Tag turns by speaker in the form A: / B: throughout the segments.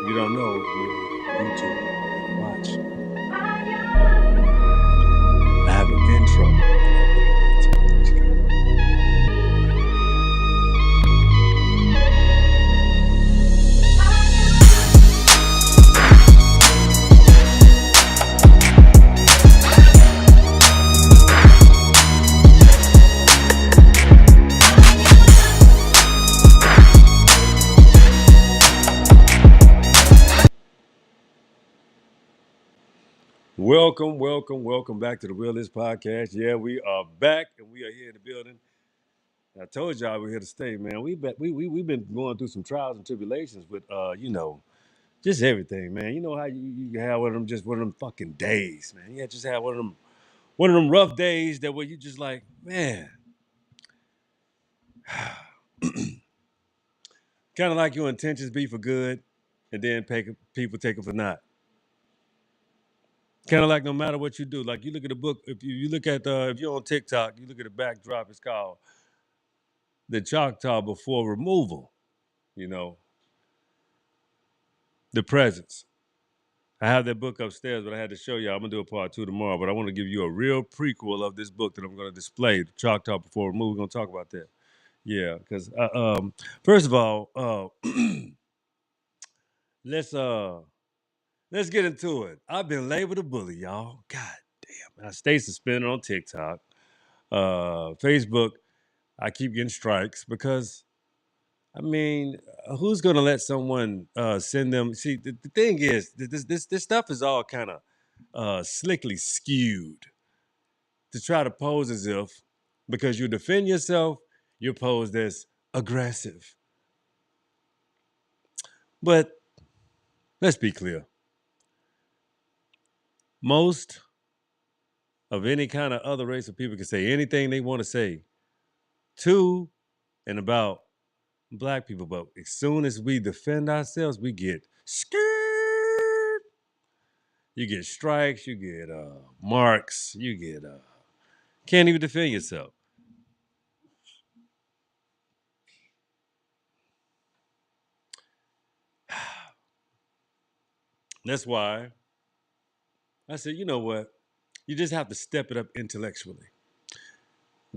A: you don't know, YouTube, watch. I have an intro. Welcome back to the Realist Podcast. Yeah, we are back and we are here in the building. I told y'all we're here to stay, man. We've been going through some trials and tribulations with just everything, man. You know how you have one of them fucking days, man. Yeah, just have one of them rough days that where you just like, man, kind of like your intentions be for good, and then people take it for not. Kind of like no matter what you do, like you look at the book. If you look at if you're on TikTok, you look at the backdrop. It's called the Choctaw Before Removal. You know, the presence. I have that book upstairs, but I had to show y'all. I'm gonna do a part 2 tomorrow, but I want to give you a real prequel of this book that I'm gonna display. The Choctaw Before Removal. We're gonna talk about that. Yeah, because first of all, let's uh let's get into it. I've been labeled a bully, y'all. God damn. I stay suspended on TikTok. Facebook, I keep getting strikes because I mean, who's gonna let someone send them? See, the thing is, this stuff is all kind of slickly skewed to try to pose as if because you defend yourself, you're posed as aggressive. But let's be clear: most of any kind of other race of people can say anything they want to say to and about black people, but as soon as we defend ourselves, we get scared. You get strikes, you get marks, you get can't even defend yourself. That's why I said, you know what? You just have to step it up intellectually.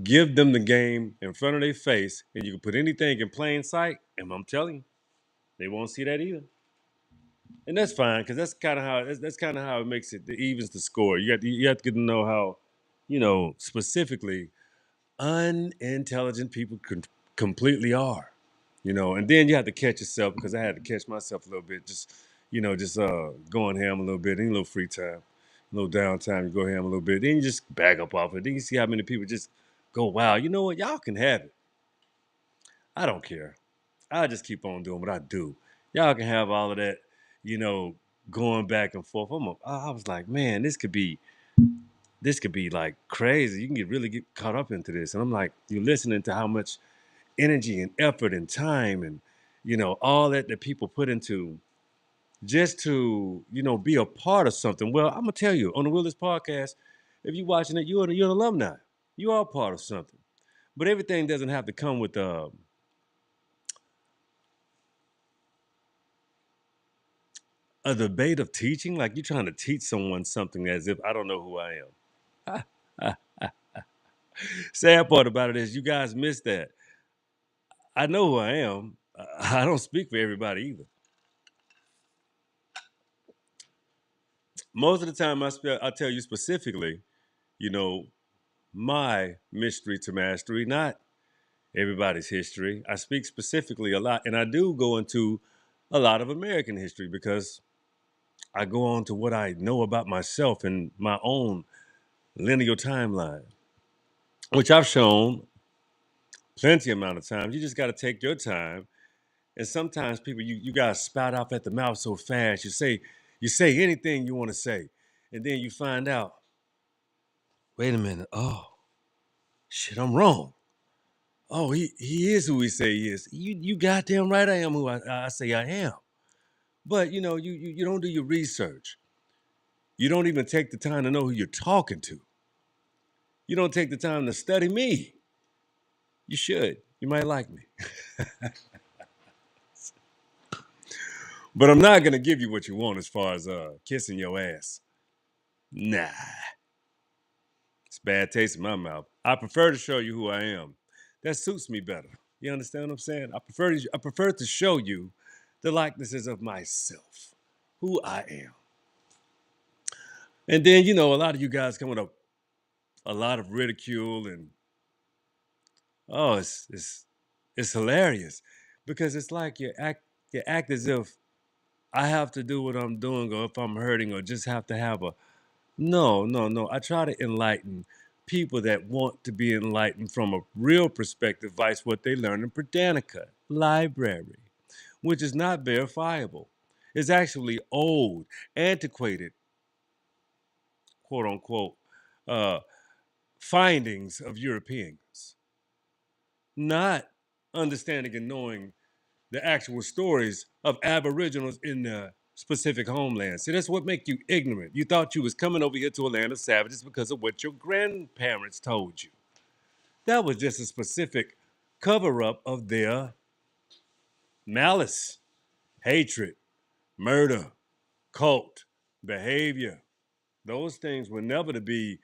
A: Give them the game in front of their face, and you can put anything in plain sight, and I'm telling you, they won't see that either. And that's fine, because that's kind of how it makes it, the evens the score. You have to get to know how, specifically unintelligent people completely are, and then you have to catch yourself because I had to catch myself a little bit, just going ham a little bit, any little free time, a little downtime, you go ham a little bit, then you just back up off it. Then you see how many people just go, wow, you know what, y'all can have it. I don't care. I just keep on doing what I do. Y'all can have all of that, you know, going back and forth. I was like, man, this could be like crazy. You can really get caught up into this. And I'm like, you're listening to how much energy and effort and time and all that people put into just to be a part of something. Well, I'm gonna tell you on the Willis podcast, if you're watching it, you're an alumni. You are part of something. But everything doesn't have to come with a debate of teaching. Like you're trying to teach someone something as if I don't know who I am. Sad part about it is you guys miss that. I know who I am. I don't speak for everybody either. Most of the time, I tell you specifically, you know, my mystery to mastery, not everybody's history. I speak specifically a lot, and I do go into a lot of American history because I go on to what I know about myself and my own lineal timeline, which I've shown plenty amount of times. You just got to take your time. And sometimes people, you guys spout off at the mouth so fast. You say anything you want to say, and then you find out, wait a minute, oh shit, I'm wrong. Oh, he is who he say he is. You goddamn right I am who I say I am. But you don't do your research. You don't even take the time to know who you're talking to. You don't take the time to study me. You should. You might like me. But I'm not gonna give you what you want as far as kissing your ass. Nah, it's bad taste in my mouth. I prefer to show you who I am. That suits me better. You understand what I'm saying? I prefer to show you the likenesses of myself, who I am. And then, a lot of you guys come with a lot of ridicule and oh, it's hilarious because it's like you act as if I have to do what I'm doing or if I'm hurting or just have to have a no, no, no. I try to enlighten people that want to be enlightened from a real perspective, vice what they learn in Britannica Library, which is not verifiable. It's actually old, antiquated, quote unquote, uh, findings of Europeans, not understanding and knowing the actual stories of aboriginals in the specific homeland. See, that's what make you ignorant. You thought you was coming over here to a land of savages because of what your grandparents told you. That was just a specific cover up of their malice, hatred, murder, cult, behavior. Those things were never to be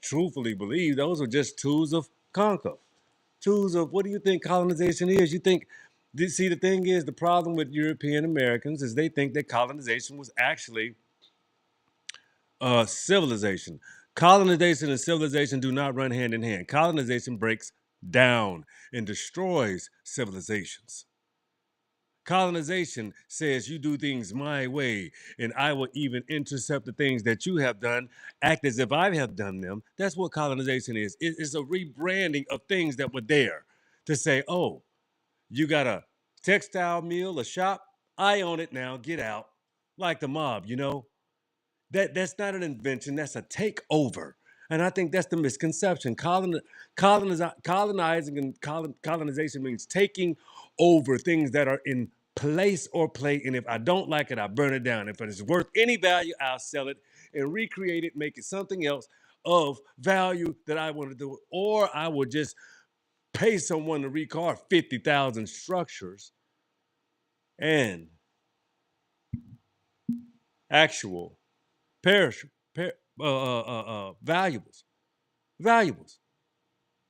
A: truthfully believed. Those were just tools of conquer. Tools of what do you think colonization is? You think, see, the thing is, the problem with European Americans is they think that colonization was actually civilization. Colonization and civilization do not run hand in hand. Colonization breaks down and destroys civilizations. Colonization says you do things my way, and I will even intercept the things that you have done, act as if I have done them. That's what colonization is. It's a rebranding of things that were there to say, oh, you got a textile mill, a shop, I own it now, get out. Like the mob. That's not an invention, that's a takeover. And I think that's the misconception. Colonizing and colonization means taking over things that are in place or play. And if I don't like it, I burn it down. If it is worth any value, I'll sell it and recreate it, make it something else of value that I want to do. Or I will just pay someone to recarve 50,000 structures and actual perish, valuables,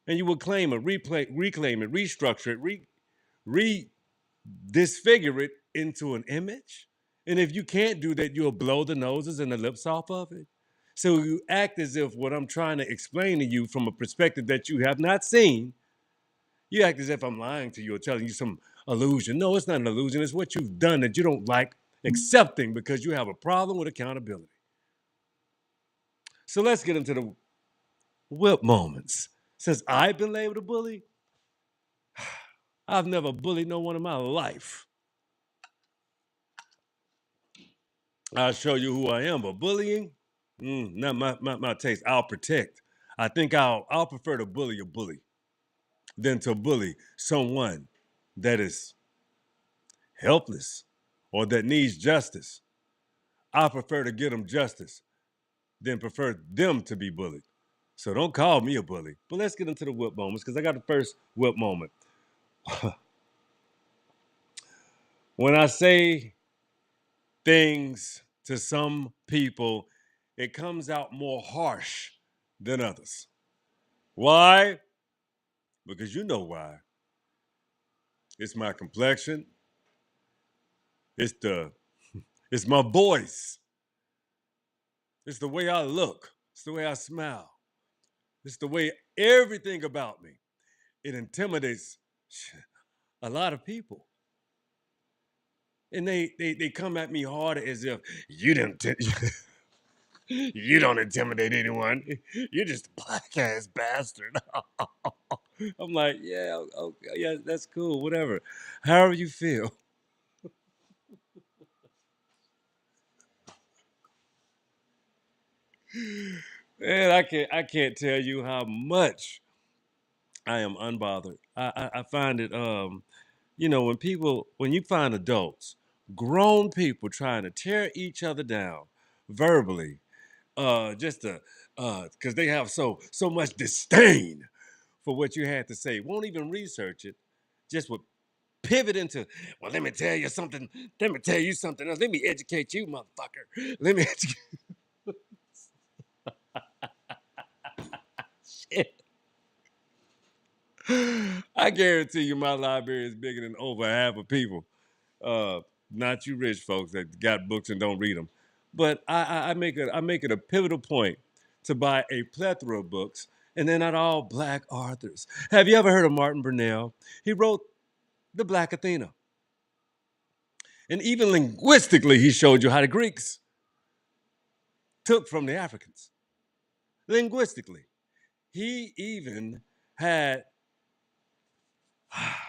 A: and you would claim it, reclaim it, restructure it, disfigure it into an image. And if you can't do that, you'll blow the noses and the lips off of it. So you act as if what I'm trying to explain to you from a perspective that you have not seen, you act as if I'm lying to you or telling you some illusion. No, it's not an illusion. It's what you've done that you don't like accepting because you have a problem with accountability. So let's get into the whip moments. Since I've been labeled a bully, I've never bullied no one in my life. I'll show you who I am, but bullying, not my taste. I'll protect. I think I'll prefer to bully a bully than to bully someone that is helpless or that needs justice. I prefer to get them justice than prefer them to be bullied. So don't call me a bully. But let's get into the whip moments because I got the first whip moment. When I say things to some people, it comes out more harsh than others. Why? Because you know why. It's my complexion. It's the it's my voice. It's the way I look. It's the way I smile. It's the way everything about me. It intimidates a lot of people. And they come at me harder as if you didn't you don't intimidate anyone. You're just a black ass bastard. I'm like, yeah, okay, yeah, that's cool, whatever. However you feel. Man, I can't tell you how much I am unbothered. I find it when you find adults, grown people trying to tear each other down verbally, just to because they have so much disdain for what you had to say. Won't even research it, just would pivot into, well, let me tell you something. Let me tell you something else. Let me educate you, motherfucker. Let me educate. Shit. I guarantee you my library is bigger than over half of people. Uh, Not you rich folks that got books and don't read them. But I make it a pivotal point to buy a plethora of books, and they're not all black authors. Have you ever heard of Martin Brunell? He wrote The Black Athena. And even linguistically, he showed you how the Greeks took from the Africans. Linguistically. He even had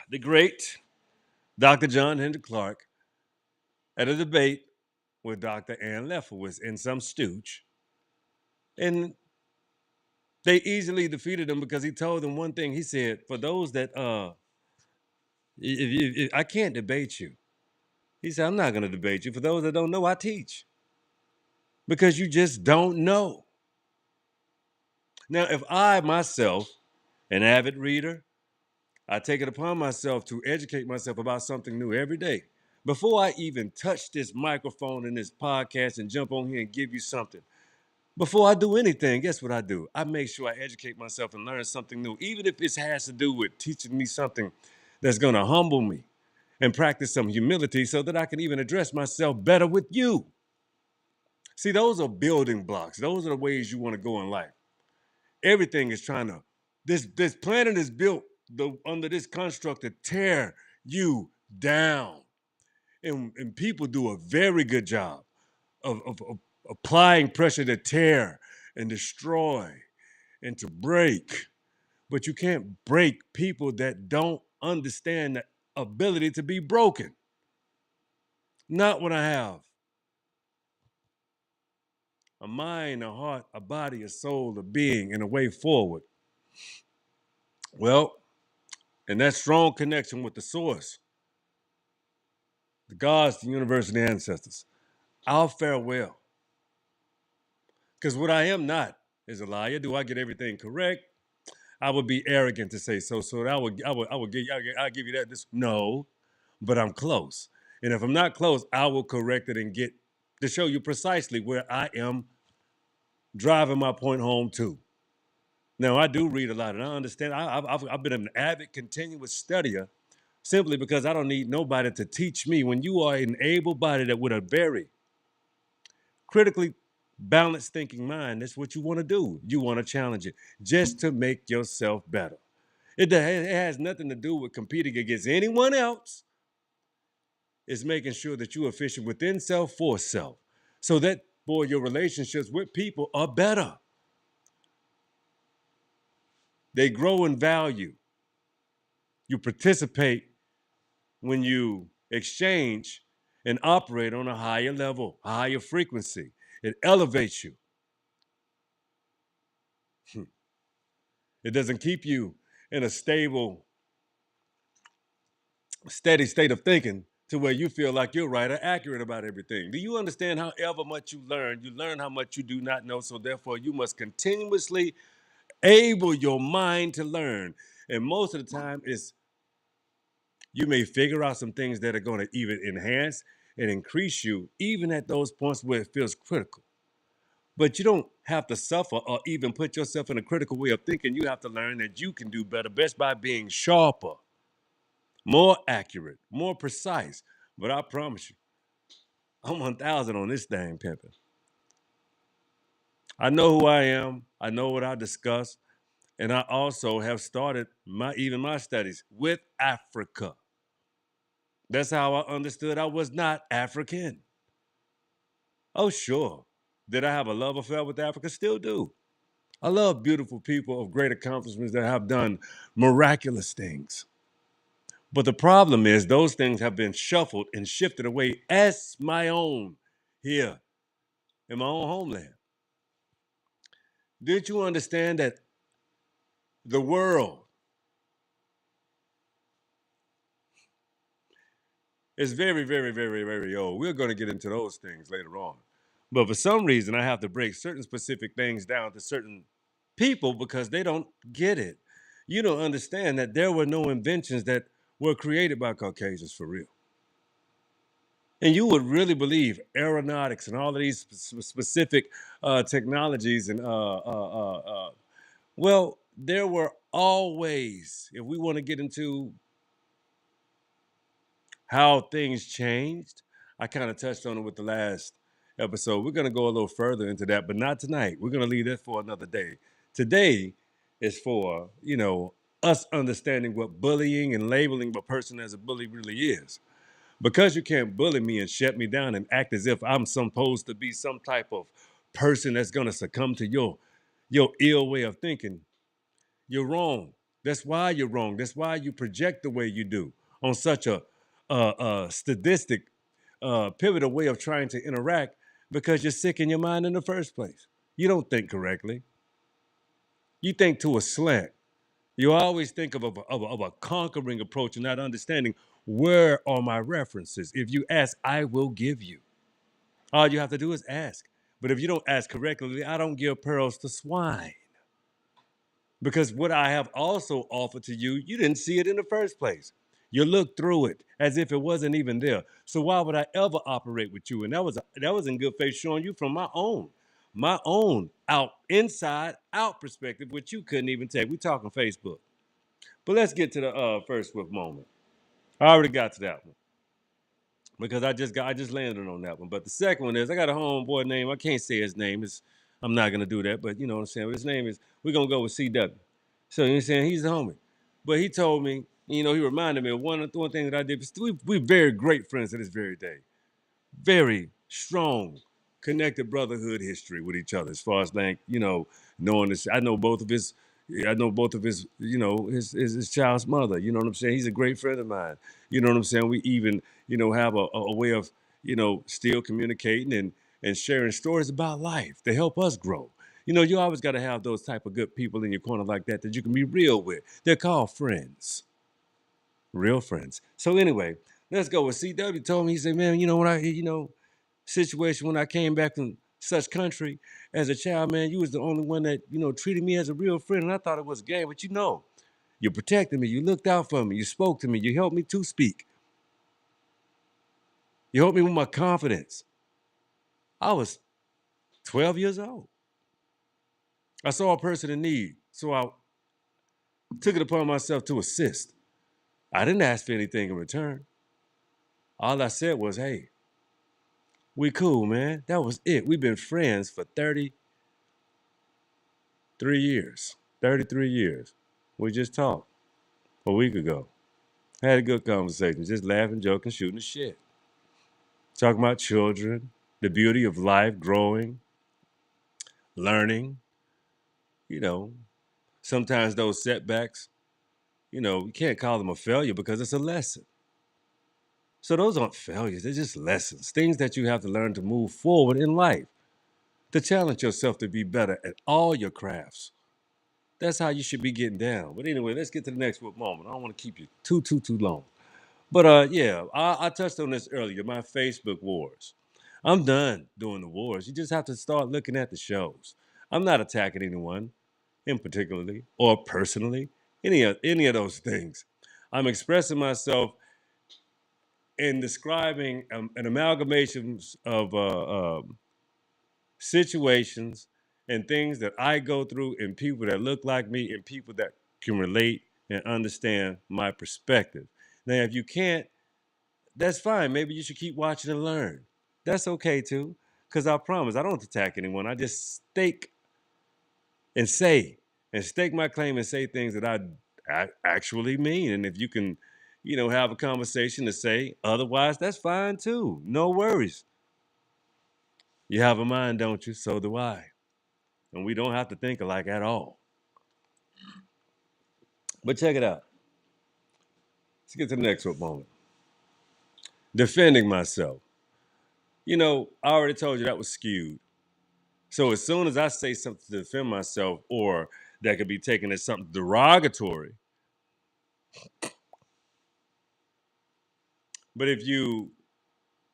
A: the great Dr. John Henrik Clark at a debate with Dr. Ann Lefowitz in some stooge. And they easily defeated him because he told them one thing. He said, for those that, if I can't debate you. He said, I'm not going to debate you. For those that don't know, I teach. Because you just don't know. Now, if I myself, an avid reader, I take it upon myself to educate myself about something new every day. Before I even touch this microphone and this podcast and jump on here and give you something, before I do anything, guess what I do? I make sure I educate myself and learn something new, even if it has to do with teaching me something that's going to humble me and practice some humility so that I can even address myself better with you. See, those are building blocks. Those are the ways you want to go in life. Everything is trying to, this planet is built under this construct to tear you down. And people do a very good job of applying pressure to tear and destroy and to break. But you can't break people that don't understand the ability to be broken. Not when I have a mind, a heart, a body, a soul, a being, and a way forward. Well, and that strong connection with the source, the gods, the universe, and the ancestors. I'll farewell. Because what I am not is a liar. Do I get everything correct? I would be arrogant to say so. So I'll give you that. No, but I'm close. And if I'm not close, I will correct it and get to show you precisely where I am driving my point home to. Now, I do read a lot, and I understand. I've been an avid, continuous studier simply because I don't need nobody to teach me. When you are an able body that with a very critically balanced thinking mind, that's what you want to do. You want to challenge it just to make yourself better. It has nothing to do with competing against anyone else. It's making sure that you're efficient within self for self so that, boy, your relationships with people are better. They grow in value. You participate when you exchange and operate on a higher level, a higher frequency. It elevates you. It doesn't keep you in a stable, steady state of thinking to where you feel like you're right or accurate about everything. Do you understand however much you learn how much you do not know, so therefore you must continuously able your mind to learn. And most of the time it's you may figure out some things that are going to even enhance and increase you, even at those points where it feels critical. But you don't have to suffer or even put yourself in a critical way of thinking. You have to learn that you can do better, best by being sharper, more accurate, more precise. But I promise you, I'm 1,000 on this thing, pimping. I know who I am. I know what I discuss. And I also have started my studies with Africa. That's how I understood I was not African. Oh, sure. Did I have a love affair with Africa? Still do. I love beautiful people of great accomplishments that have done miraculous things. But the problem is those things have been shuffled and shifted away as my own here in my own homeland. Did you understand that the world is very, very, very, very old? We're going to get into those things later on. But for some reason, I have to break certain specific things down to certain people because they don't get it. You don't understand that there were no inventions that were created by Caucasians for real. And you would really believe aeronautics and all of these specific technologies and well, there were always, if we want to get into how things changed, I kind of touched on it with the last episode. We're going to go a little further into that, but not tonight. We're going to leave that for another day. Today is for, us understanding what bullying and labeling a person as a bully really is. Because you can't bully me and shut me down and act as if I'm supposed to be some type of person that's going to succumb to your ill way of thinking. You're wrong. That's why you're wrong. That's why you project the way you do on such a sadistic, pivotal way of trying to interact because you're sick in your mind in the first place. You don't think correctly. You think to a slant. You always think of a conquering approach and not understanding where are my references. If you ask, I will give you. All you have to do is ask. But if you don't ask correctly, I don't give pearls to swine. Because what I have also offered to you, you didn't see it in the first place. You looked through it as if it wasn't even there. So why would I ever operate with you? And that was in good faith, showing you from my own out inside out perspective, which you couldn't even take. We talking Facebook. But let's get to the first swift moment. I already got to that one because I just landed on that one. But the second one is I got a homeboy name. I can't say his name. I'm not gonna do that, but you know what I'm saying. His name is we're gonna go with CW. So you know what I'm saying he's the homie. But he told me, he reminded me of one thing that I did. We're very great friends to this very day. Very strong, connected brotherhood history with each other. As far as like, knowing this, I know both of his, his child's mother. You know what I'm saying? He's a great friend of mine. You know what I'm saying? We even, have a way of, still communicating and sharing stories about life to help us grow. You always got to have those type of good people in your corner like that you can be real with. They're called friends, real friends. So anyway, let's go with CW. Told me, he said, man, when situation when I came back from such country as a child, man, you was the only one that, treated me as a real friend. And I thought it was a game, but you protected me. You looked out for me. You spoke to me. You helped me to speak. You helped me with my confidence. I was 12 years old. I saw a person in need, so I took it upon myself to assist. I didn't ask for anything in return. All I said was, hey, we cool, man. That was it. We've been friends for 33 years. 33 years. We just talked a week ago. Had a good conversation, just laughing, joking, shooting the shit. Talking about children, the beauty of life, growing, learning. You know, sometimes those setbacks, you can't call them a failure because it's a lesson. So those aren't failures, they're just lessons, things that you have to learn to move forward in life, to challenge yourself to be better at all your crafts. That's how you should be getting down. But anyway, let's get to the next moment. I don't want to keep you too long. But yeah, I touched on this earlier, my Facebook wars. I'm done doing the wars. You just have to start looking at the shows. I'm not attacking anyone in particularly or personally, any of those things. I'm expressing myself in describing an amalgamation of situations and things that I go through and people that look like me and people that can relate and understand my perspective. Now, if you can't, that's fine. Maybe you should keep watching and learn. That's okay too. Because I promise, I don't attack anyone. I just and say and stake my claim and say things that I actually mean. And if you can, have a conversation to say otherwise, that's fine too. No worries. You have a mind, don't you? So do I. And we don't have to think alike at all. But check it out. Let's get to the next moment. Defending myself. I already told you that was skewed. So as soon as I say something to defend myself or that could be taken as something derogatory, but if you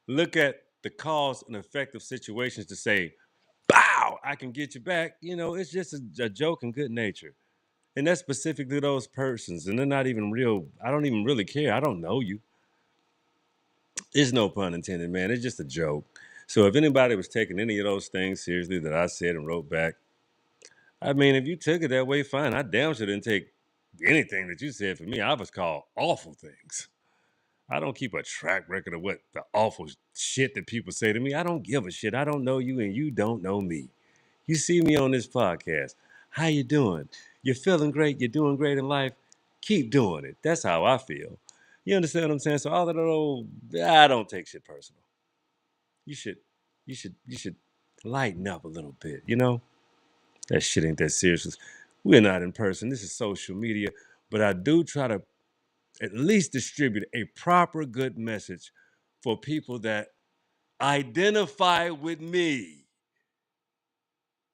A: look at the cause and effect of situations to say, bow, I can get you back, it's just a joke and good nature. And that's specifically those persons. And they're not even real. I don't even really care. I don't know you. It's no pun intended, man. It's just a joke. So if anybody was taking any of those things seriously that I said and wrote back, I mean, if you took it that way, fine. I damn sure didn't take anything that you said for me. I was called awful things. I don't keep a track record of what the awful shit that people say to me. I don't give a shit. I don't know you and you don't know me. You see me on this podcast. How you doing? You're feeling great. You're doing great in life. Keep doing it. That's how I feel. You understand what I'm saying? So all that old, I don't take shit personal. You should, you should lighten up a little bit. You know that shit ain't that serious. We're not in person. This is social media, but I do try to at least distribute a proper good message for people that identify with me.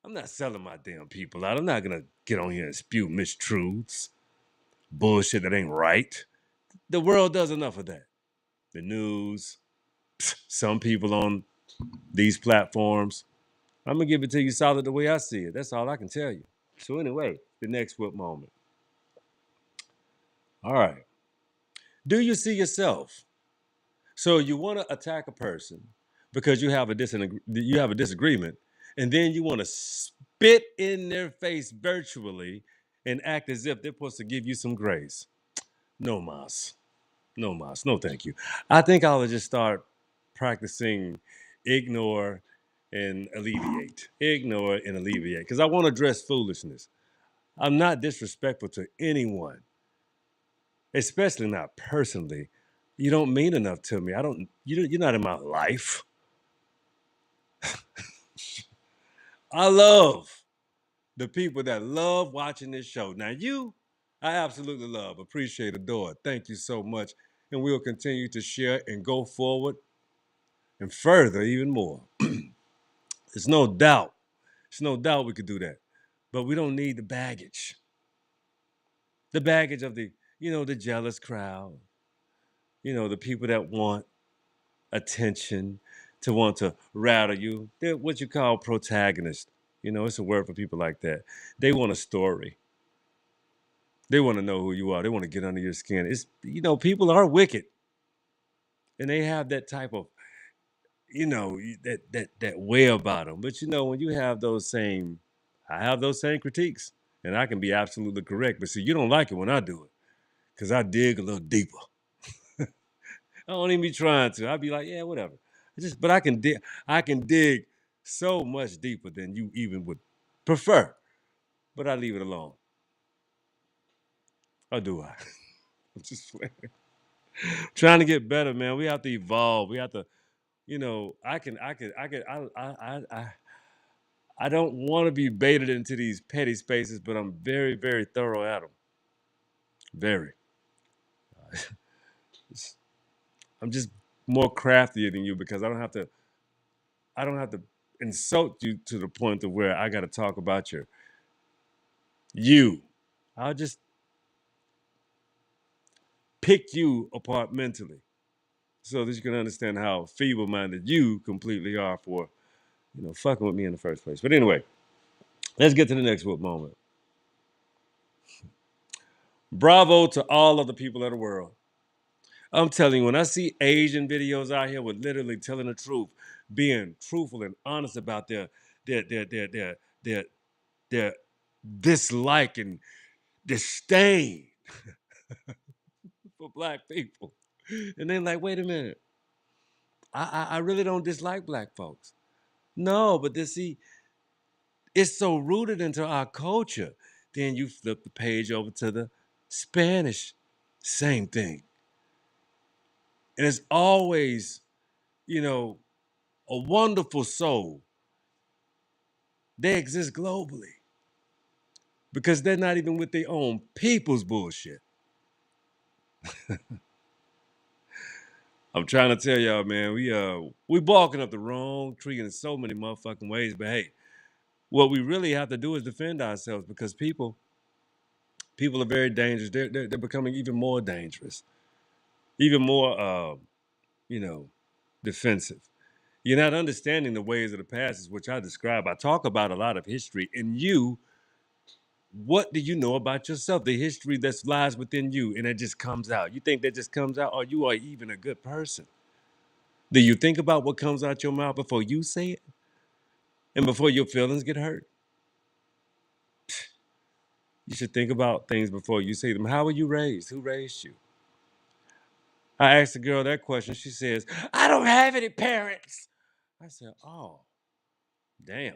A: I'm not selling my damn people out. I'm not gonna get on here and spew mistruths, bullshit that ain't right. The world does enough of that. The news, some people on these platforms. I'm gonna give it to you solid the way I see it. That's all I can tell you. So anyway, the next whip moment. All right. Do you see yourself? So you want to attack a person because you have a disagreement, and then you want to spit in their face virtually and act as if they're supposed to give you some grace. No mas. No mas. No thank you. I think I'll just start practicing ignore and alleviate. Ignore and alleviate. Because I want to address foolishness. I'm not disrespectful to anyone, especially not personally. You don't mean enough to me. You're not in my life. I love the people that love watching this show. Now I absolutely love, appreciate, adore. Thank you so much. And we'll continue to share and go forward and further even more. There's no doubt. There's no doubt we could do that. But we don't need the baggage. The baggage of the jealous crowd, the people that want attention, to want to rattle you. They're what you call protagonists. It's a word for people like that. They want a story. They want to know who you are. They want to get under your skin. People are wicked, and they have that type of, that way about them. But when you have I have those same critiques, and I can be absolutely correct. But see, you don't like it when I do it, because I dig a little deeper. I don't even be trying to. I'd be like, yeah, whatever. But I can dig so much deeper than you even would prefer. But I leave it alone. Or do I? I'm just playing. Trying to get better, man. We have to evolve. We have to, I don't want to be baited into these petty spaces, but I'm very, very thorough at them. Very. I'm just more craftier than you because I don't have to insult you to the point of where I got to talk about you. I'll just pick you apart mentally so that you can understand how feeble-minded you completely are for, fucking with me in the first place. But anyway, let's get to the next whoop moment. Bravo to all of the people of the world. I'm telling you, when I see Asian videos out here with literally telling the truth, being truthful and honest about their their their their their, their dislike and disdain for black people, and they're like, wait a minute, I really don't dislike black folks. No, but see, it's so rooted into our culture. Then you flip the page over to the Spanish, same thing, and it's always, you know, a wonderful soul. They exist globally because they're not even with their own people's bullshit. I'm trying to tell y'all, man, we barking up the wrong tree in so many motherfucking ways. But hey, what we really have to do is defend ourselves because people are very dangerous. They're becoming even more dangerous, even more you know defensive. You're not understanding the ways of the past, which I describe. I talk about a lot of history, and you What do you know about yourself? The history that lies within you, and it just comes out. You think that just comes out, or you are even a good person? Do you think about what comes out your mouth before you say it and before your feelings get hurt? You should think about things before you say them. How were you raised? Who raised you? I asked the girl that question. She says, I don't have any parents. I said, oh, damn.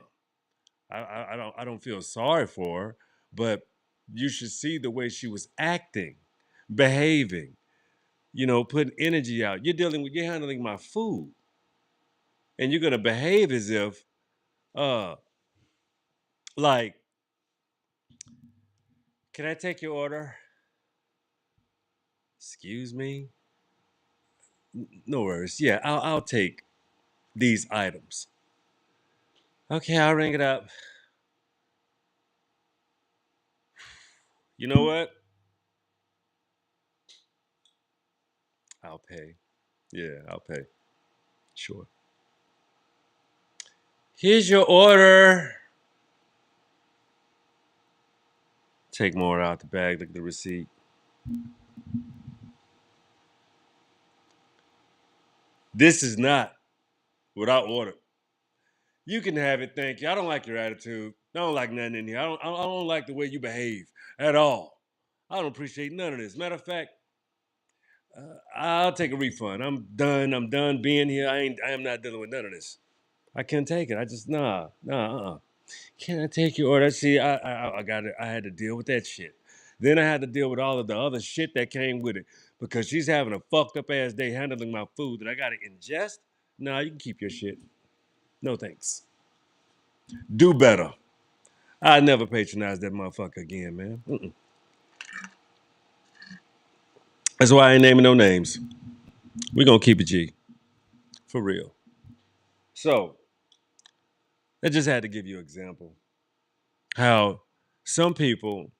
A: I don't feel sorry for her, but you should see the way she was acting, behaving, putting energy out. You're handling my food, and you're gonna behave as if, uh, like, can I take your order? Excuse me. No worries. Yeah, I'll take these items. Okay, I'll ring it up. You know what? I'll pay. Yeah, I'll pay. Sure. Here's your order. Take more out the bag. Look at the receipt. This is not what I ordered. You can have it. Thank you. I don't like your attitude. I don't like nothing in here. I don't like the way you behave at all. I don't appreciate none of this. Matter of fact, I'll take a refund. I'm done. I'm done being here. I am not dealing with none of this. I can't take it. I just nah. Can I take your order? See, I got it. I had to deal with that shit. Then I had to deal with all of the other shit that came with it because she's having a fucked up ass day handling my food that I gotta ingest. Nah, you can keep your shit. No thanks. Do better. I never patronize that motherfucker again, man. Mm-mm. That's why I ain't naming no names. We gonna keep it G for real. So I just had to give you an example how some people,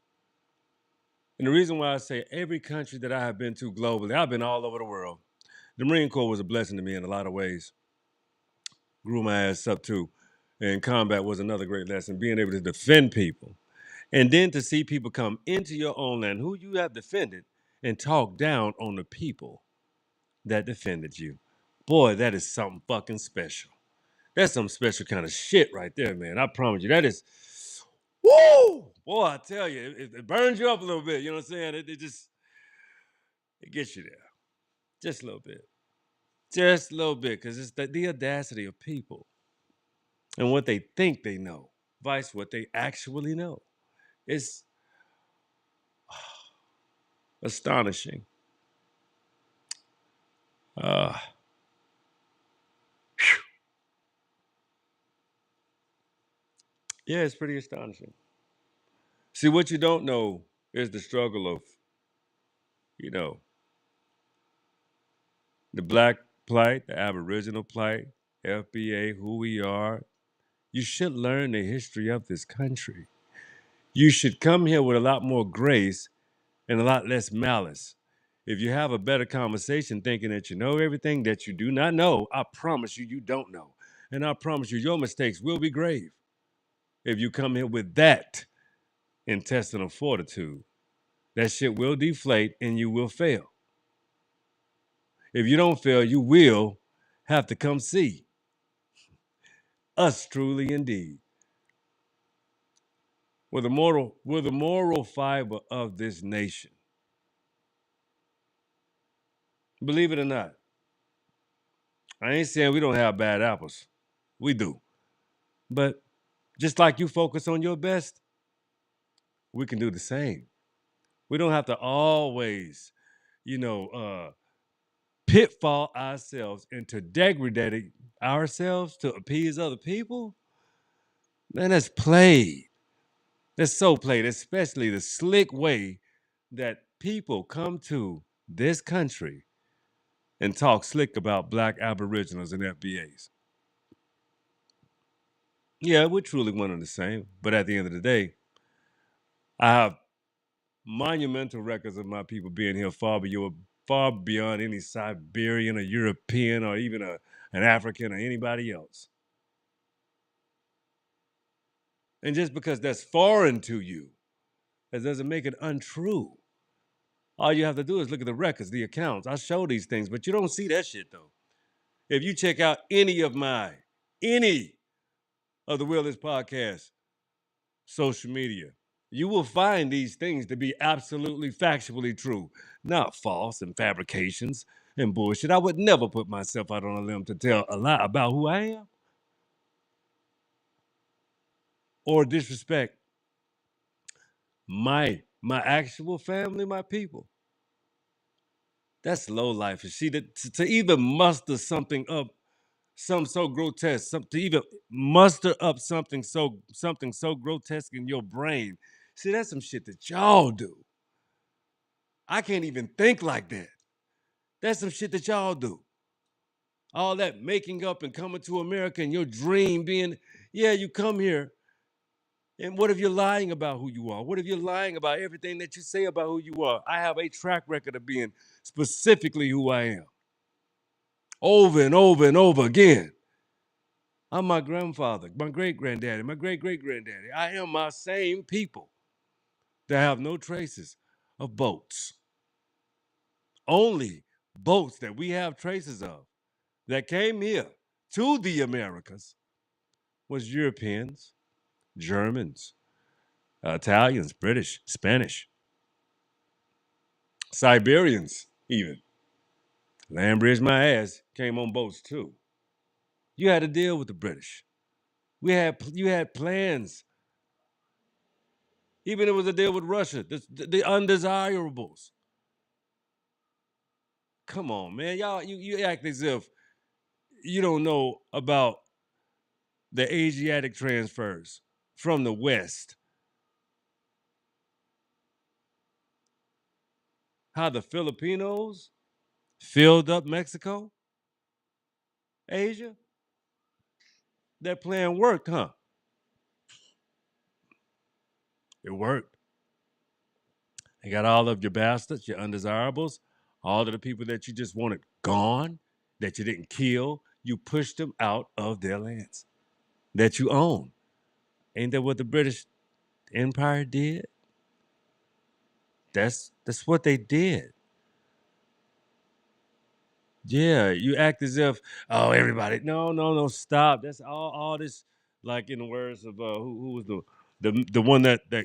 A: and the reason why I say every country that I have been to globally, I've been all over the world. The Marine Corps was a blessing to me in a lot of ways. Grew my ass up too. And combat was another great lesson, being able to defend people. And then to see people come into your own land who you have defended and talk down on the people that defended you. Boy, that is something fucking special. That's some special kind of shit right there, man. I promise you. That is, woo! Boy, I tell you, it burns you up a little bit. You know what I'm saying? It gets you there. Just a little bit. Just a little bit. Because it's the audacity of people and what they think they know, vice what they actually know. It's astonishing. Uh, yeah, it's pretty astonishing. See, what you don't know is the struggle of, you know, the black plight, the aboriginal plight, FBA, who we are. You should learn the history of this country. You should come here with a lot more grace and a lot less malice. If you have a better conversation thinking that you know everything that you do not know, I promise you, you don't know. And I promise you, your mistakes will be grave if you come here with that intestinal fortitude. That shit will deflate and you will fail. If you don't fail, you will have to come see us truly indeed. We're the moral fiber of this nation. Believe it or not. I ain't saying we don't have bad apples. We do. But just like you focus on your best, we can do the same. We don't have to always, you know, pitfall ourselves into degrading ourselves to appease other people. Man, that's played. That's so played, especially the slick way that people come to this country and talk slick about black aboriginals and FBAs. Yeah, we're truly one and the same. But at the end of the day, I have monumental records of my people being here far beyond any Siberian or European or even an African or anybody else. And just because that's foreign to you That doesn't make it untrue. All you have to do is look at the records, the accounts. I show these things, but you don't see that shit though. If you check out any of the Wilderness Podcast social media, you will find these things to be absolutely factually true, not false and fabrications and bullshit. I would never put myself out on a limb to tell a lie about who I am or disrespect my actual family, my people. That's low life. And see, to even muster something up, something so grotesque, to even muster up something so grotesque in your brain. See, that's some shit that y'all do. I can't even think like that. That's some shit that y'all do. All that making up and coming to America and your dream being, yeah, you come here. And what if you're lying about who you are? What if you're lying about everything that you say about who you are? I have a track record of being specifically who I am. Over and over and over again. I'm my grandfather, my great granddaddy, my great great granddaddy. I am my same people that have no traces of boats. Only boats that we have traces of that came here to the Americas was Europeans, Germans, Italians, British, Spanish, Siberians, even. Land bridge my ass came on boats too. You had to deal with the British. You had plans. Even it was a deal with Russia, the undesirables. Come on, man. Y'all, you act as if you don't know about the Asiatic transfers from the West. How the Filipinos filled up Mexico, Asia. That plan worked, huh? It worked. They got all of your bastards, your undesirables, all of the people that you just wanted gone, that you didn't kill. You pushed them out of their lands that you own. Ain't that what the British Empire did? That's what they did. Yeah, you act as if, oh, everybody, no, stop. That's all this, like in the words of who was the one that I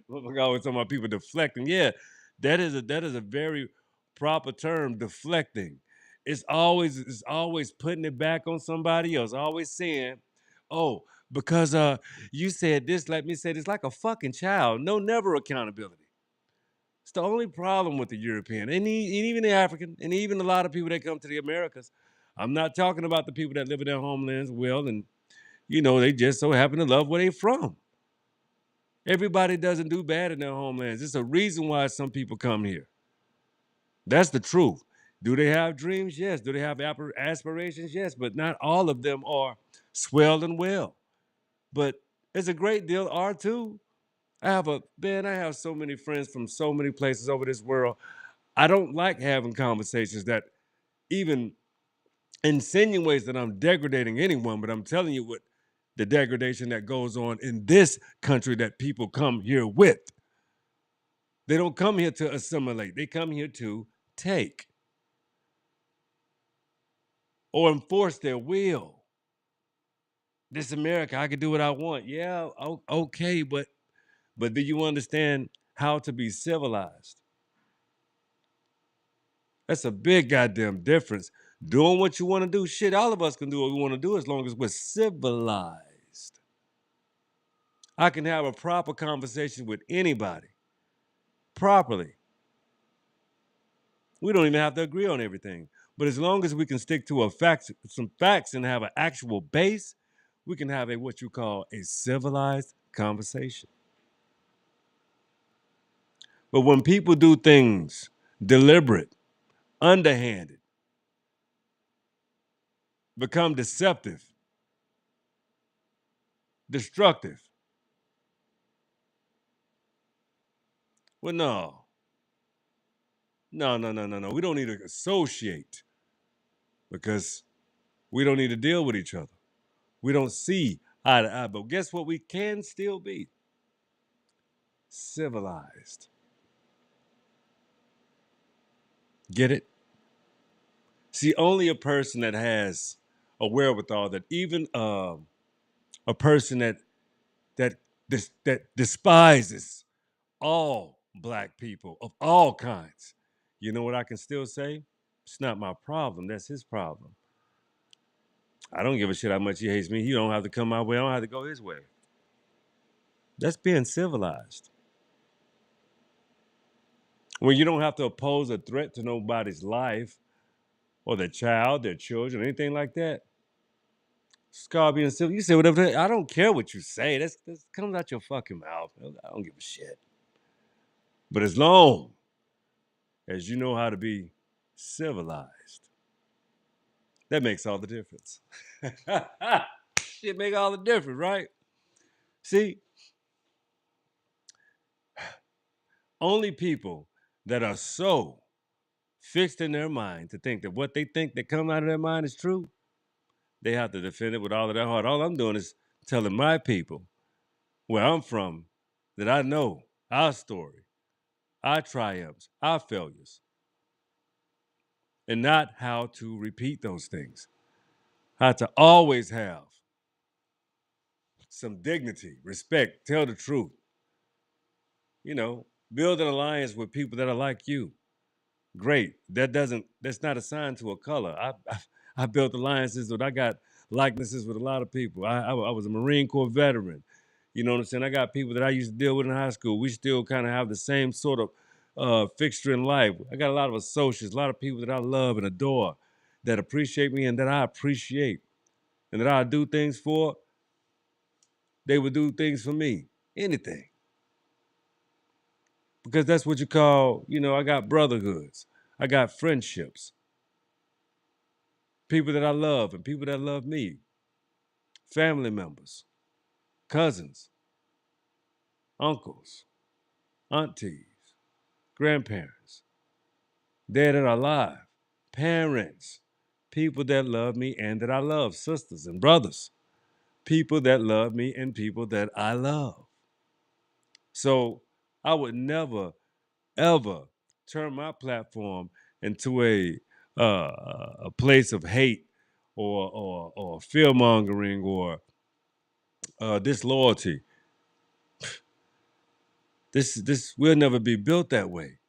A: always talking about people deflecting. Yeah, that is a very proper term, deflecting. It's always putting it back on somebody else. Always saying, oh, because you said this, let me say this, like a fucking child. No, never accountability. It's the only problem with the European and even the African and even a lot of people that come to the Americas. I'm not talking about the people that live in their homelands well and they just so happen to love where they from. Everybody doesn't do bad in their homelands. There's a reason why some people come here. That's the truth. Do they have dreams? Yes. Do they have aspirations? Yes. But not all of them are swell and well. But it's a great deal are too. I have so many friends from so many places over this world. I don't like having conversations that even insinuates that I'm degrading anyone, but I'm telling you what the degradation that goes on in this country that people come here with. They don't come here to assimilate. They come here to take or enforce their will. This America, I can do what I want. Yeah, okay, but do you understand how to be civilized? That's a big goddamn difference. Doing what you want to do, shit, all of us can do what we want to do as long as we're civilized. I can have a proper conversation with anybody properly. We don't even have to agree on everything. But as long as we can stick to some facts and have an actual base, we can have what you call a civilized conversation. But when people do things deliberate, underhanded, become deceptive, destructive, well, no. No. We don't need to associate because we don't need to deal with each other. We don't see eye to eye. But guess what? We can still be civilized. Get it? See, only a person that has a wherewithal, that even a person that despises all black people of all kinds, you know what I can still say? It's not my problem. That's his problem. I don't give a shit how much he hates me. He don't have to come my way. I don't have to go his way. That's being civilized. When you don't have to oppose a threat to nobody's life or their child, their children, anything like that. It's called being civil. You say whatever. I don't care what you say. That's comes out your fucking mouth. I don't give a shit. But as long as you know how to be civilized, that makes all the difference. Shit make all the difference, right? See, only people that are so fixed in their mind to think that what they think that come out of their mind is true, they have to defend it with all of their heart. All I'm doing is telling my people where I'm from that I know our story, our triumphs, our failures, and not how to repeat those things. How to always have some dignity, respect, tell the truth. You know, build an alliance with people that are like you. Great. That's not assigned to a color. I built alliances I got likenesses with a lot of people. I was a Marine Corps veteran. You know what I'm saying? I got people that I used to deal with in high school. We still kind of have the same sort of fixture in life. I got a lot of associates, a lot of people that I love and adore, that appreciate me and that I appreciate, and that I do things for. They would do things for me, anything, because that's what you call. I got brotherhoods, I got friendships, people that I love and people that love me, family members, cousins, uncles, aunties, grandparents, dead and alive, parents, people that love me and that I love, sisters and brothers, people that love me and people that I love. So I would never, ever turn my platform into a place of hate or fear mongering or disloyalty. This we'll never be built that way.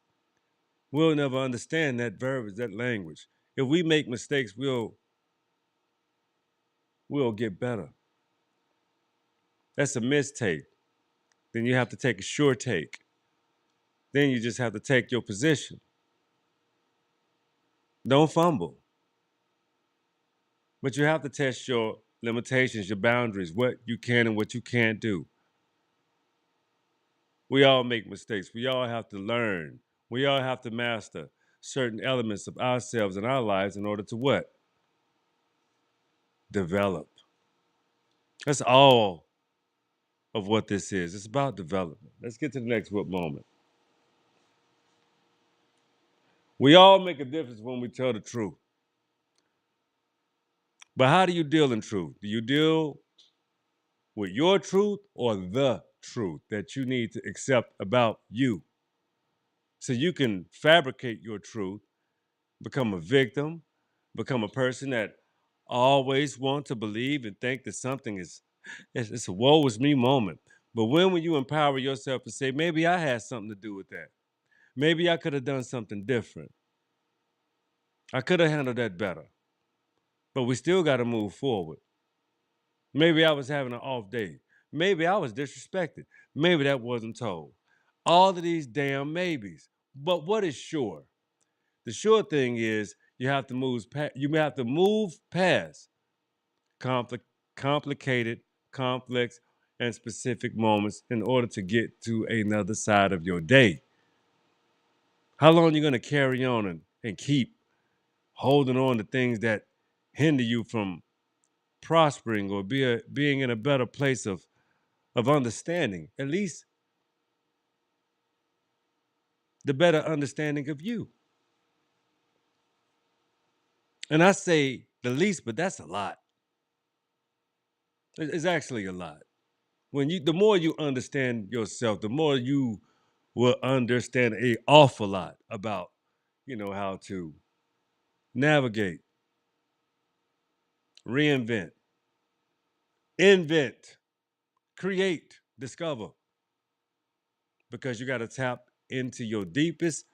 A: We'll never understand that verbiage, that language. If we make mistakes, we'll get better. That's a mistake. Then you have to take a sure take. Then you just have to take your position. Don't fumble. But you have to test your limitations, your boundaries, what you can and what you can't do. We all make mistakes. We all have to learn. We all have to master certain elements of ourselves and our lives in order to what? Develop. That's all of what this is. It's about development. Let's get to the next moment. We all make a difference when we tell the truth. But how do you deal in truth? Do you deal with your truth or the truth that you need to accept about you? So you can fabricate your truth, become a victim, become a person that always want to believe and think that something it's a woe is me moment. But when will you empower yourself to say, maybe I had something to do with that? Maybe I could have done something different. I could have handled that better. But we still got to move forward. Maybe I was having an off day. Maybe I was disrespected. Maybe that wasn't told. All of these damn maybes. But what is sure? The sure thing is you have to move past compli- complicated, complex, and specific moments in order to get to another side of your day. How long are you going to carry on and keep holding on to things that hinder you from prospering or being in a better place of understanding, at least the better understanding of you? And I say the least, but that's a lot. It's actually a lot. The more you understand yourself, the more you will understand a awful lot about, how to navigate, reinvent, invent, create, discover, because you got to tap into your deepest,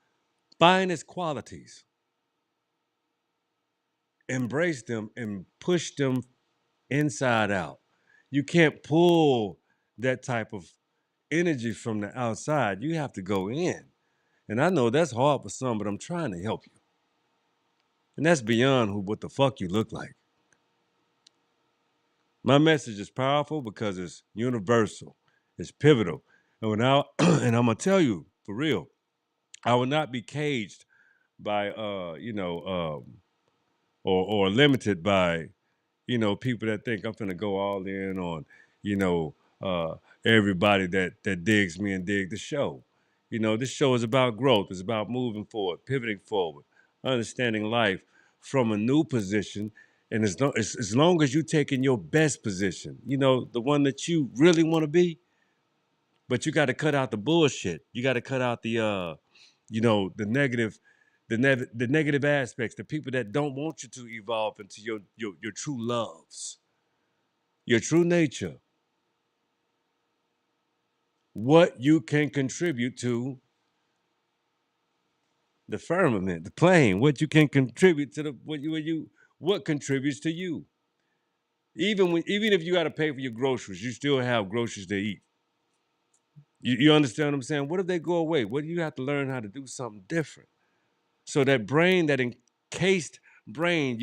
A: finest qualities, embrace them, and push them inside out. You can't pull that type of energy from the outside. You have to go in. And I know that's hard for some, but I'm trying to help you. And that's beyond what the fuck you look like. My message is powerful because it's universal. It's pivotal. And and I'm gonna tell you for real, I will not be caged by or limited by people that think I'm gonna go all in on, you know, everybody that digs me and dig the show. This show is about growth. It's about moving forward, pivoting forward, understanding life from a new position. And as long as you're taking your best position, the one that you really want to be, but you got to cut out the bullshit. You got to cut out the negative, the negative aspects, the people that don't want you to evolve into your true loves, your true nature, what you can contribute to the firmament, the plane, what you can contribute to what contributes to you. Even if you got to pay for your groceries, you still have groceries to eat. You understand what I'm saying? What if they go away? What do you have to learn how to do something different? So that brain, that encased brain,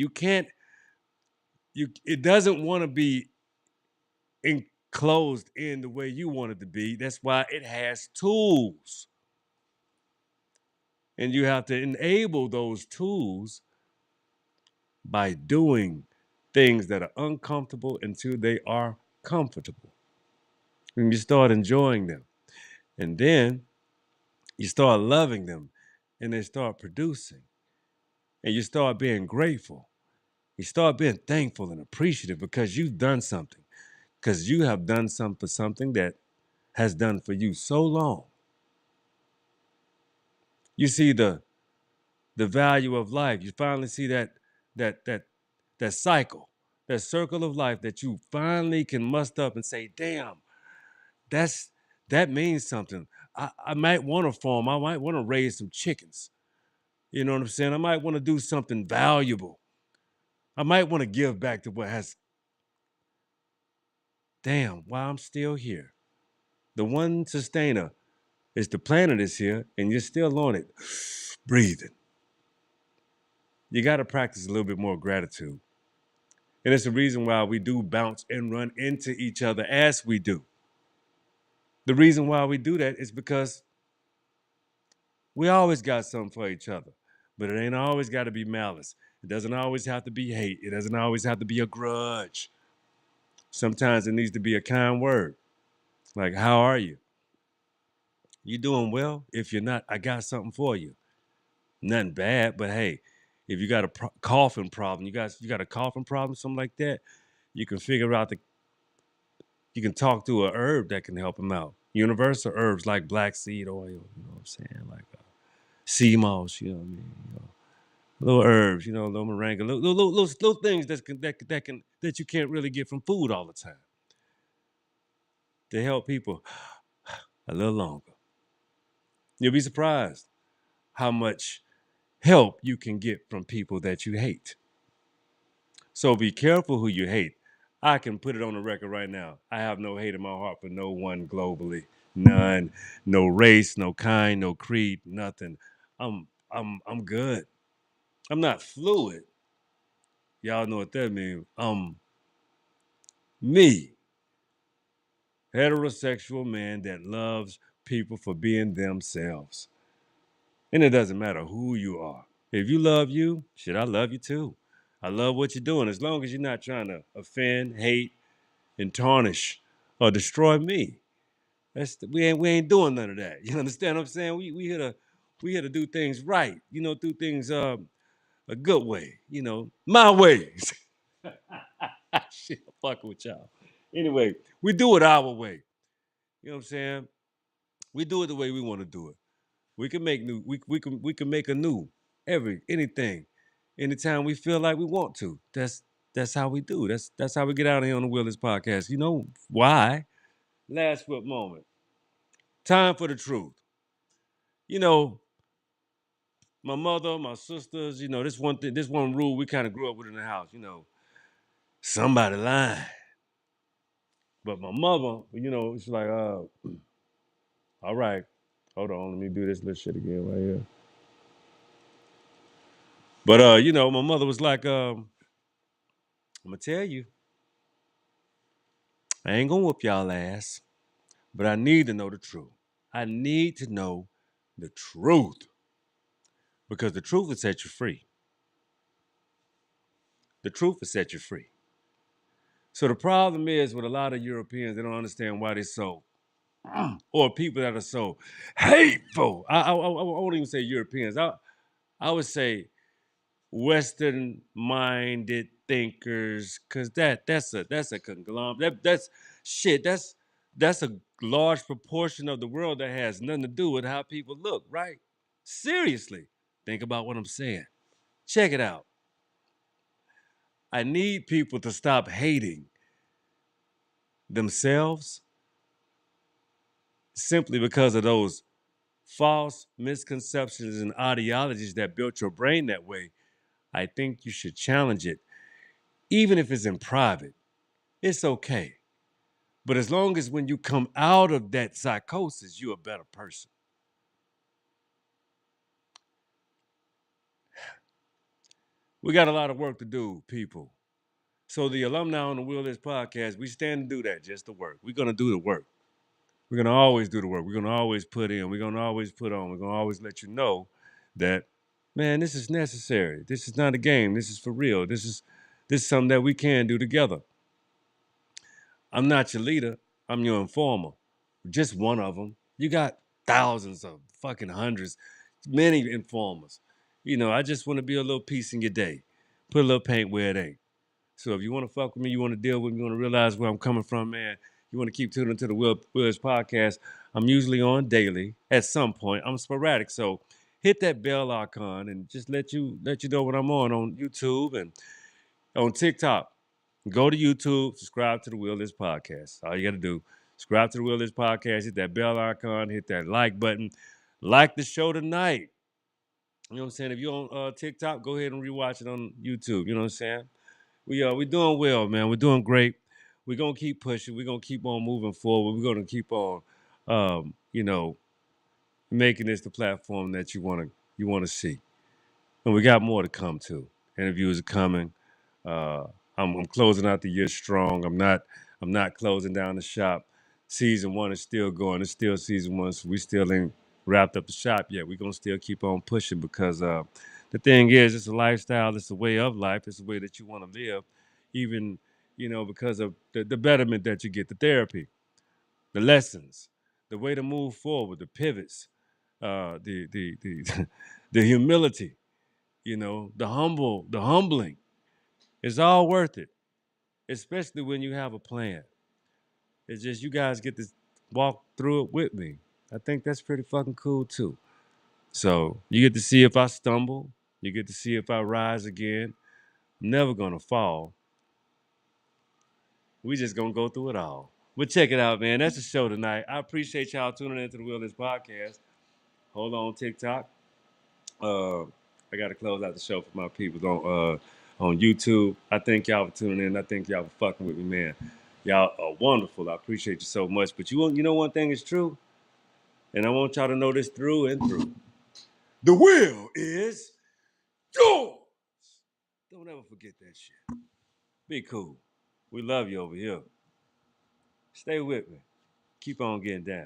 A: it doesn't want to be enclosed in the way you want it to be. That's why it has tools. And you have to enable those tools by doing things that are uncomfortable until they are comfortable. And you start enjoying them. And then you start loving them and they start producing. And you start being grateful. You start being thankful and appreciative because you've done something. Because you have done something for something that has done for you so long. You see the value of life. You finally see that that that cycle, that circle of life that you finally can muster up and say, damn, that's that means something. I might want to farm. I might want to raise some chickens. You know what I'm saying? I might want to do something valuable. I might want to give back to what has, damn, while I'm still here. The one sustainer is the planet is here and you're still on it, breathing. You got to practice a little bit more gratitude. And it's the reason why we do bounce and run into each other as we do. The reason why we do that is because we always got something for each other. But it ain't always got to be malice. It doesn't always have to be hate. It doesn't always have to be a grudge. Sometimes it needs to be a kind word. Like, how are you? You doing well? If you're not, I got something for you. Nothing bad, but hey, if you got a coughing problem, you got a coughing problem, something like that, you can figure out you can talk to a herb that can help them out. Universal herbs like black seed oil, you know what I'm saying? Like sea moss, you know what I mean? Little herbs, little moringa, little things that you can't really get from food all the time to help people a little longer. You'll be surprised how much help you can get from people that you hate. So be careful who you hate. I can put it on the record right now. I have no hate in my heart for no one globally. None. No race, no kind, no creed, nothing. I'm good. I'm not fluid. Y'all know what that means. Me, heterosexual man that loves people for being themselves. And it doesn't matter who you are. If you love you, shit, I love you too. I love what you're doing as long as you're not trying to offend, hate, and tarnish or destroy me. We ain't doing none of that. You understand what I'm saying? We here to do things right. Do things a good way. My ways. Shit, I'm fucking with y'all. Anyway, we do it our way. You know what I'm saying? We do it the way we want to do it. We can make new. We can make a new anything, anytime we feel like we want to. That's how we do. That's how we get out of here on the Willis podcast. You know why? Last whip moment. Time for the truth. You know, my mother, my sisters. You know, this one thing, this one rule we kind of grew up with in the house. You know, somebody lying. But my mother, you know, she's like, all right, hold on, let me do this little shit again right here. But you know, my mother was like, I'm gonna tell you, I ain't gonna whoop y'all ass, but I need to know the truth. I need to know the truth because the truth will set you free. The truth will set you free. So the problem is with a lot of Europeans, they don't understand why they're so, or people that are so hateful. I won't even say Europeans. I would say Western minded thinkers, because that's a conglomerate. That's shit. That's a large proportion of the world that has nothing to do with how people look, right? Seriously. Think about what I'm saying. Check it out. I need people to stop hating themselves simply because of those false misconceptions and ideologies that built your brain that way. I think you should challenge it, even if it's in private. It's okay. But as long as when you come out of that psychosis, you're a better person. We got a lot of work to do, people. So the alumni on the Will This podcast, we stand to do that, just the work. We're gonna do the work. We're gonna always do the work. We're gonna always put in. We're gonna always put on. We're gonna always let you know that, man, this is necessary. This is not a game. This is for real. This is something that we can do together. I'm not your leader. I'm your informer. Just one of them. You got thousands of fucking hundreds, many informers. You know, I just want to be a little piece in your day. Put a little paint where it ain't. So if you want to fuck with me, you want to deal with me, you want to realize where I'm coming from, man, you want to keep tuning into the Willis podcast. I'm usually on daily. At some point, I'm sporadic. So hit that bell icon and just let you know when I'm on YouTube and on TikTok. Go to YouTube, subscribe to the Will This Podcast. All you got to do, subscribe to the Will This Podcast, hit that bell icon, hit that like button, like the show tonight. You know what I'm saying? If you're on TikTok, go ahead and rewatch it on YouTube. You know what I'm saying? We doing well, man. We're doing great. We're gonna keep pushing. We're gonna keep on moving forward. We're gonna keep on, you know, making this the platform that you wanna see. And we got more to come too. Interviews are coming. Uh, I'm closing out the year strong. I'm not closing down the shop. Season one is still going. It's still season one, so we still ain't wrapped up the shop yet. We're gonna still keep on pushing because the thing is, it's a lifestyle. It's a way of life. It's a way that you want to live, even because of the betterment that you get, the therapy, the lessons, the way to move forward, the pivots, the the humility, the humbling. It's all worth it, especially when you have a plan. It's just you guys get to walk through it with me. I think that's pretty fucking cool too. So you get to see if I stumble. You get to see if I rise again. I'm never gonna fall. We just gonna go through it all. But check it out, man. That's the show tonight. I appreciate y'all tuning into the Wilderness Podcast. Hold on, TikTok. Uh, I got to close out the show for my people on YouTube. I thank y'all for tuning in. I thank y'all for fucking with me, man. Y'all are wonderful. I appreciate you so much. But you know one thing is true, and I want y'all to know this through and through. The will is yours. Don't ever forget that shit. Be cool. We love you over here. Stay with me. Keep on getting down.